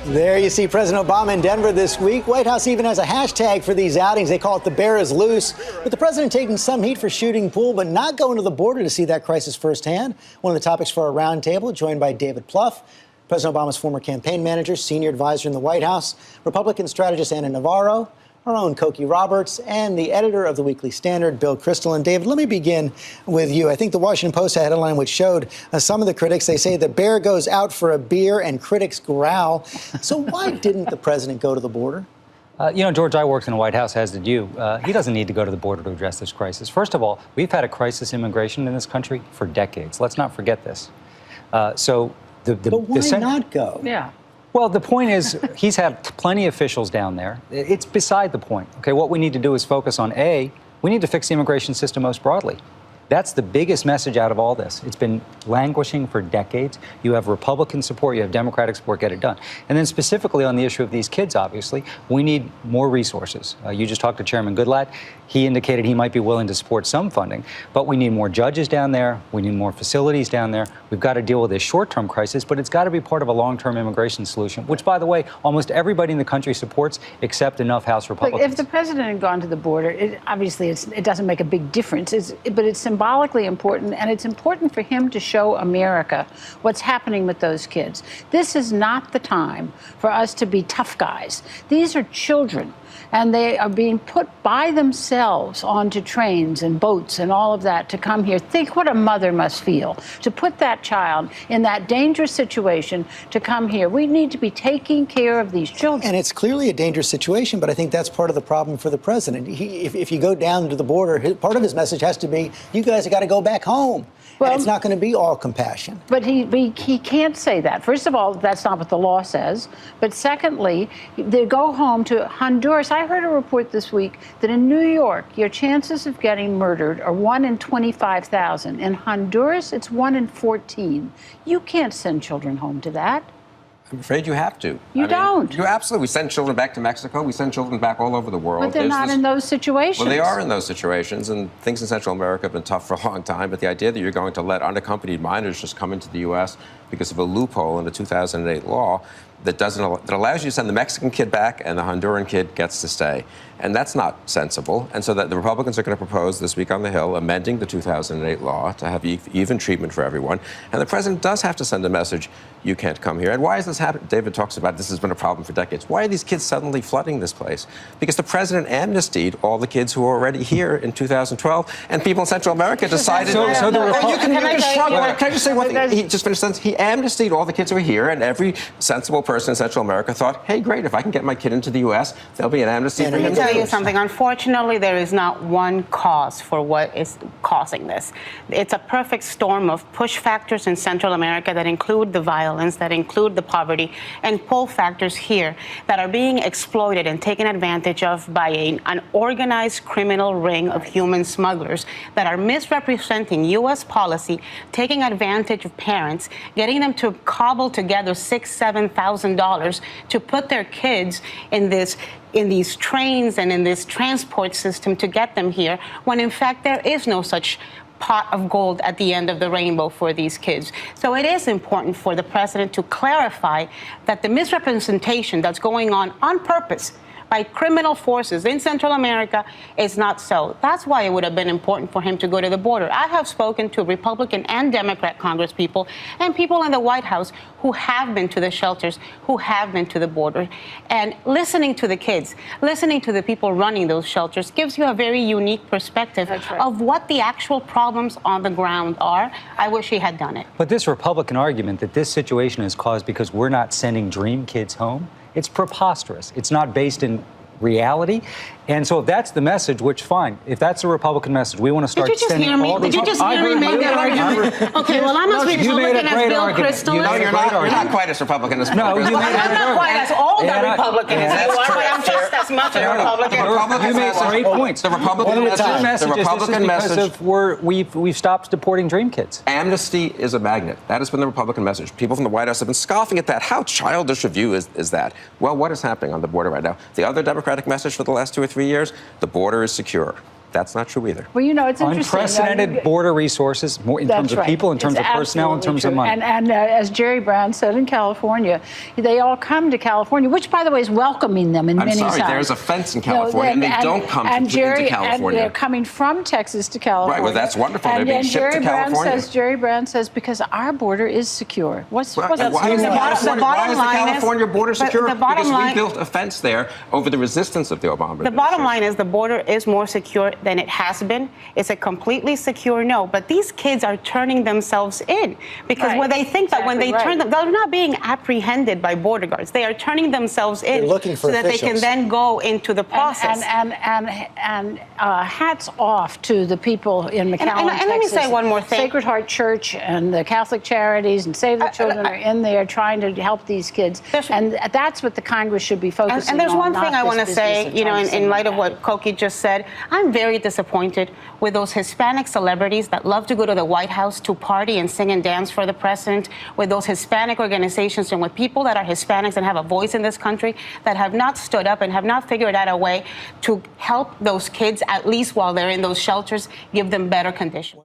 There you see President Obama in Denver this week. White House even has a hashtag for these outings. They call it "The Bear is Loose." With the president taking some heat for shooting pool, but not going to the border to see that crisis firsthand. One of the topics for our roundtable, joined by David Plouffe, President Obama's former campaign manager, senior advisor in the White House, Republican strategist Ana Navarro, our own Cokie Roberts, and the editor of the Weekly Standard, Bill Kristol. And David, let me begin with you. I think the Washington Post had a headline which showed some of the critics. They say the bear goes out for a beer and critics growl. So why didn't the president go to the border? George, I worked in the White House, as did you. He doesn't need to go to the border to address this crisis. First of all, we've had a crisis immigration in this country for decades. Let's not forget this. But why not go? Yeah. Well, the point is, he's had plenty of officials down there. It's beside the point. Okay, what we need to do is focus on we need to fix the immigration system most broadly. That's the biggest message out of all this. It's been languishing for decades. You have Republican support, you have Democratic support, get it done. And then specifically on the issue of these kids, obviously, we need more resources. You just talked to Chairman Goodlatte. He indicated he might be willing to support some funding, but we need more judges down there. We need more facilities down there. We've got to deal with this short-term crisis, but it's got to be part of a long-term immigration solution, which, by the way, almost everybody in the country supports, except enough House Republicans. But if the president had gone to the border, it doesn't make a big difference, but it's symbolically important, and it's important for him to show America what's happening with those kids. This is not the time for us to be tough guys. These are children, and they are being put by themselves onto trains and boats and all of that to come here. Think what a mother must feel to put that child in that dangerous situation to come here. We need to be taking care of these children. And it's clearly a dangerous situation, but I think that's part of the problem for the president. If you go down to the border, part of his message has to be, you guys have got to go back home. Well, and it's not going to be all compassion. But he can't say that. First of all, that's not what the law says. But secondly, they go home to Honduras. I heard a report this week that in New York, your chances of getting murdered are 1 in 25,000. In Honduras, it's 1 in 14. You can't send children home to that. I'm afraid you have to. You don't. You absolutely. We send children back to Mexico. We send children back all over the world. But they're not in those situations. Well, they are in those situations, and things in Central America have been tough for a long time. But the idea that you're going to let unaccompanied minors just come into the U.S. because of a loophole in the 2008 law that allows you to send the Mexican kid back and the Honduran kid gets to stay. And that's not sensible. And so that the Republicans are going to propose this week on the Hill amending the 2008 law to have even treatment for everyone. And the president does have to send a message, you can't come here. And why is this happening? David talks about this has been a problem for decades. Why are these kids suddenly flooding this place? Because the president amnestied all the kids who were already here in 2012, and people in Central America decided... Can I just say one thing? He just finished the sentence. He amnestied all the kids who were here, and every sensible person in Central America thought, hey, great, if I can get my kid into the U.S., there'll be an amnesty for him. Let me tell you something. Unfortunately, there is not one cause for what is causing this. It's a perfect storm of push factors in Central America that include the violence, that include the poverty, and pull factors here that are being exploited and taken advantage of by an organized criminal ring of human smugglers that are misrepresenting U.S. policy, taking advantage of parents, getting them to cobble together $6,000, $7,000 to put their kids in these trains and in this transport system to get them here, when in fact there is no such pot of gold at the end of the rainbow for these kids. So it is important for the president to clarify that the misrepresentation that's going on purpose by criminal forces in Central America is not so. That's why it would have been important for him to go to the border. I have spoken to Republican and Democrat congresspeople and people in the White House who have been to the shelters, who have been to the border. And listening to the kids, listening to the people running those shelters gives you a very unique perspective of what the actual problems on the ground are. I wish he had done it. But this Republican argument that this situation is caused because we're not sending dream kids home, it's preposterous. It's not based in reality. And so if that's the message, which fine, if that's a Republican message, we want to start sending all these... Did you just hear me make that argument? Okay, well, I'm as Republican as Bill Kristol. No, you're not quite as Republican as Bill Kristol. No, you made I'm not quite as old a Republican as you are, but I'm just as much a Republican. You made great points. The Republican message is because we've stopped deporting dream kids. Amnesty is a magnet. That has been the Republican message. People from the White House have been scoffing at that. How childish a view is that? Well, what is happening on the border right now? The other Democratic message for the last 2 or 3 years, the border is secure. That's not true either. Well, you know, it's interesting. Unprecedented border resources, more in terms of people, in terms of personnel, in terms of money. And as Jerry Brown said in California, they all come to California, which, by the way, is welcoming them in many times. There's a fence in California, and they don't come to California. And they're coming from Texas to California. Right, well, that's wonderful. They're being shipped to California. Jerry Brown says, because our border is secure. Why is the California border secure? Because line, we built a fence there over the resistance of the Obama administration. The bottom line is the border is more secure than it has been. It's a completely secure no. But these kids are turning themselves in because when they think that when they turn them, they're not being apprehended by border guards. They are turning themselves in so that they can then go into the process. And hats off to the people in McAllen, Texas. And let me say one more thing. Sacred Heart Church and the Catholic Charities and Save the Children are in there trying to help these kids. And that's what the Congress should be focusing on. And there's one thing I want to say, you know, in light of what Koki just said, I'm very disappointed with those Hispanic celebrities that love to go to the White House to party and sing and dance for the president, with those Hispanic organizations and with people that are Hispanics and have a voice in this country that have not stood up and have not figured out a way to help those kids, at least while they're in those shelters, give them better conditions.